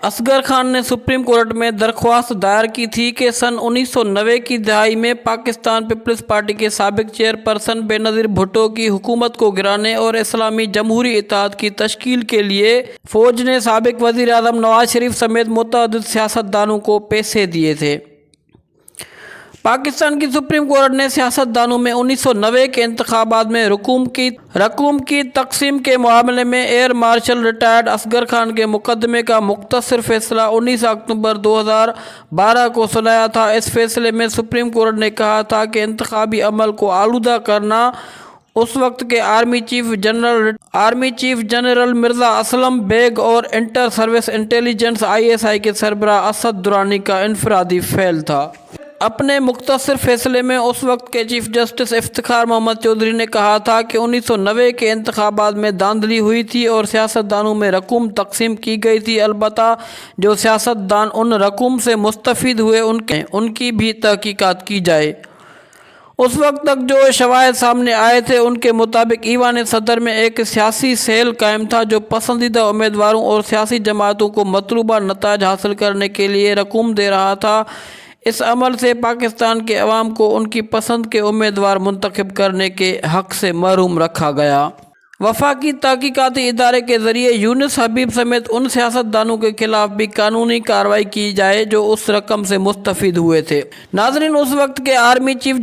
اصغر خان نے supreme court میں درخواست دائر کی تھی کہ سن 1990 کی دہائی میں پاکستان پیپلز پارٹی کے سابق چیئرپرسن بے نظیر بھٹو کی حکومت کو گرانے اور اسلامی جمہوری اتحاد کی تشکیل کے لیے فوج نے سابق وزیر اعظم نواز شریف سمیت متعدد سیاستدانوں کو پیسے دیے تھے۔ پاکستان کی سپریم کورٹ نے سیاستدانوں میں 1990 کے انتخابات میں رقوم کی تقسیم کے معاملے میں air marshal retired Asghar Khan کے مقدمے کا مختصر فیصلہ 19 اکتوبر 2012 کو سنایا تھا۔ اس فیصلے میں سپریم کورٹ نے کہا تھا کہ انتخابی عمل کو آلودہ کرنا اس وقت کے army chief general Mirza Aslam Beg اور انٹر سروس انٹیلیجنس ISI کے سربراہ اسد درانی کا انفرادی فعل تھا۔ اپنے مختصر فیصلے میں اس وقت کے چیف جسٹس افتخار محمد چودھری نے کہا تھا کہ 1990 کے انتخابات میں دھاندلی ہوئی تھی اور سیاستدانوں میں رقوم تقسیم کی گئی تھی، البتہ جو سیاستدان ان رقوم سے مستفید ہوئے ان کی بھی تحقیقات کی جائے۔ اس وقت تک جو شواہد سامنے آئے تھے ان کے مطابق ایوان صدر میں ایک سیاسی سیل قائم تھا جو پسندیدہ امیدواروں اور سیاسی جماعتوں کو مطلوبہ نتائج حاصل کرنے کے لیے رقوم دے رہا تھا۔ اس عمل سے پاکستان کے عوام کو ان کی پسند کے امیدوار منتخب کرنے کے حق سے محروم رکھا گیا۔ وفاقی تحقیقاتی ادارے کے ذریعے یونس حبیب سمیت ان سیاستدانوں کے خلاف بھی قانونی کارروائی کی جائے جو اس رقم سے مستفید ہوئے تھے۔ ناظرین، اس وقت کے army chief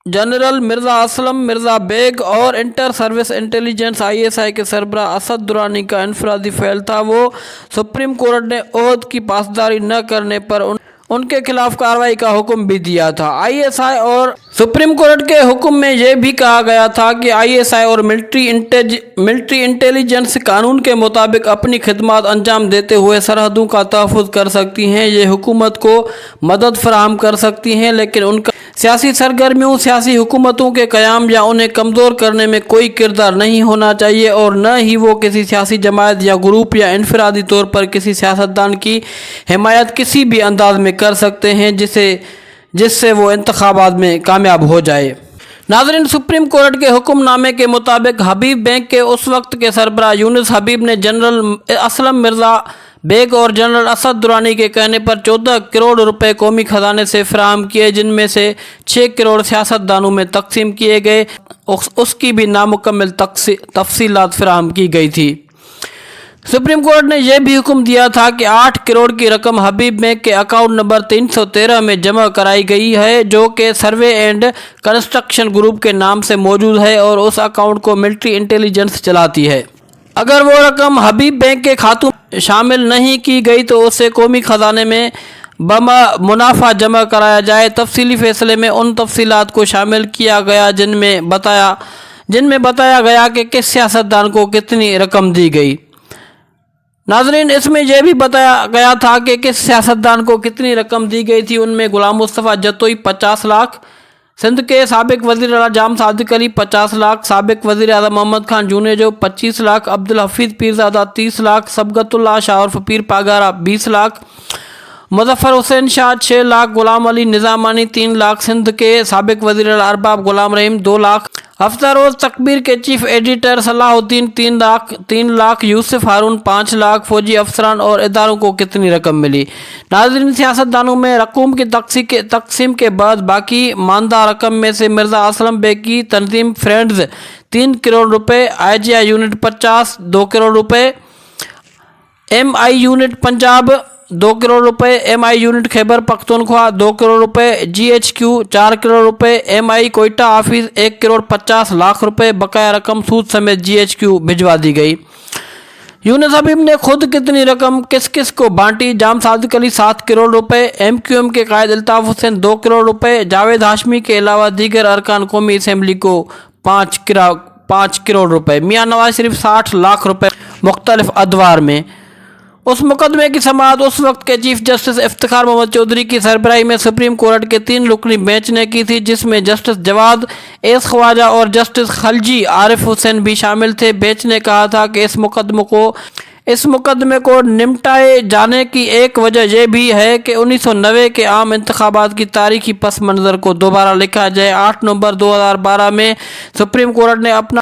general Mirza Aslam Mirza Beg اور انٹر سروس انٹیلیجنس ISI کے سربراہ اسد درانی کا انفرادی فعل تھا۔ وہ سپریم کورٹ نے عہد کی پاسداری نہ کرنے پر ان کے خلاف کارروائی کا حکم بھی دیا تھا۔ ISI اور سپریم کورٹ کے حکم میں یہ بھی کہا گیا تھا کہ ISI اور ملٹری انٹیلیجنس قانون کے مطابق اپنی خدمات انجام دیتے ہوئے سرحدوں کا تحفظ کر سکتی ہیں، یہ حکومت کو مدد فراہم کر سکتی ہیں، لیکن ان کا سیاسی سرگرمیوں، سیاسی حکومتوں کے قیام یا انہیں کمزور کرنے میں کوئی کردار نہیں ہونا چاہیے، اور نہ ہی وہ کسی سیاسی جماعت یا گروپ یا انفرادی طور پر کسی سیاستدان کی حمایت کسی بھی انداز میں کر سکتے ہیں جس سے وہ انتخابات میں کامیاب ہو جائے۔ ناظرین، سپریم کورٹ کے حکم نامے کے مطابق حبیب بینک کے اس وقت کے سربراہ یونس حبیب نے جنرل اسلم مرزا بیگ اور جنرل اسد درانی کے کہنے پر 14 کروڑ روپے قومی خزانے سے فراہم کیے، جن میں سے 6 کروڑ سیاستدانوں میں تقسیم کیے گئے۔ اس کی بھی نامکمل تفصیلات فراہم کی گئی تھی۔ سپریم کورٹ نے یہ بھی حکم دیا تھا کہ 8 کروڑ کی رقم حبیب بینک کے اکاؤنٹ نمبر 313 میں جمع کرائی گئی ہے، جو کہ سروے اینڈ کنسٹرکشن گروپ کے نام سے موجود ہے، اور اس اکاؤنٹ کو ملٹری انٹیلیجنس چلاتی ہے۔ اگر وہ رقم حبیب بینک کے کھاتوں میں شامل نہیں کی گئی تو اسے قومی خزانے میں منافع جمع کرایا جائے۔ تفصیلی فیصلے میں ان تفصیلات کو شامل کیا گیا جن میں بتایا گیا کہ کس سیاستدان کو کتنی رقم دی گئی۔ ناظرین، اس میں یہ بھی بتایا گیا تھا کہ کس سیاستدان کو کتنی رقم دی گئی تھی۔ ان میں غلام مصطفیٰ جتوئی 50 لاکھ، سندھ کے سابق وزیر اعلیٰ جام صادق علی 50 لاکھ، سابق وزیر اعظم محمد خان جونیجو 25 لاکھ، عبدالحفیظ پیرزادہ 30 لاکھ، صبغت اللہ شاہ عرف پیر پاگارا 20 لاکھ، مظفر حسین شاہ 6 لاکھ، غلام علی نظامانی 3 لاکھ، سندھ کے سابق وزیر اعلیٰ ارباب غلام رحیم 2 لاکھ، ہفتہ روز تقبیر کے چیف ایڈیٹر صلاح الدین 3 لاکھ، یوسف ہارون 5 لاکھ، فوجی افسران اور اداروں کو کتنی رقم ملی۔ ناظرین، سیاستدانوں میں رقوم کی تقسیم کے بعد باقی ماندہ رقم میں سے مرزا اسلم بیگ کی تنظیم فرینڈز 3 کروڑ روپے، IGI یونٹ 50 2 کروڑ روپے، MI یونٹ پنجاب 2 کروڑ روپے، MI یونٹ خیبر پختونخوا 2 کروڑ روپے، GHQ 4 کروڑ روپے، MI کوئٹہ آفس 1 کروڑ 50 لاکھ روپے، بقایا رقم سود سمیت GHQ بھجوا دی گئی۔ یونس حبیب نے خود کتنی رقم کس کو بانٹی؟ جام صادق علی 7 کروڑ روپے، MQM کے قائد الطاف حسین 2 کروڑ روپے، جاوید ہاشمی کے علاوہ دیگر ارکان قومی اسمبلی کو 5 کروڑ روپے، میاں نواز شریف 60 لاکھ روپے مختلف ادوار میں۔ اس مقدمے کی سماعت اس وقت کے چیف جسٹس افتخار محمد چودھری کی سربراہی میں سپریم کورٹ کے 3 رکنی بینچ نے کی تھی، جس میں جسٹس جواد ایس خواجہ اور جسٹس خلجی عارف حسین بھی شامل تھے۔ بینچ نے کہا تھا کہ اس مقدمے کو نمٹائے جانے کی ایک وجہ یہ بھی ہے کہ 1990 کے عام انتخابات کی تاریخی پس منظر کو دوبارہ لکھا جائے۔ 8 نومبر 2012 میں سپریم کورٹ نے اپنا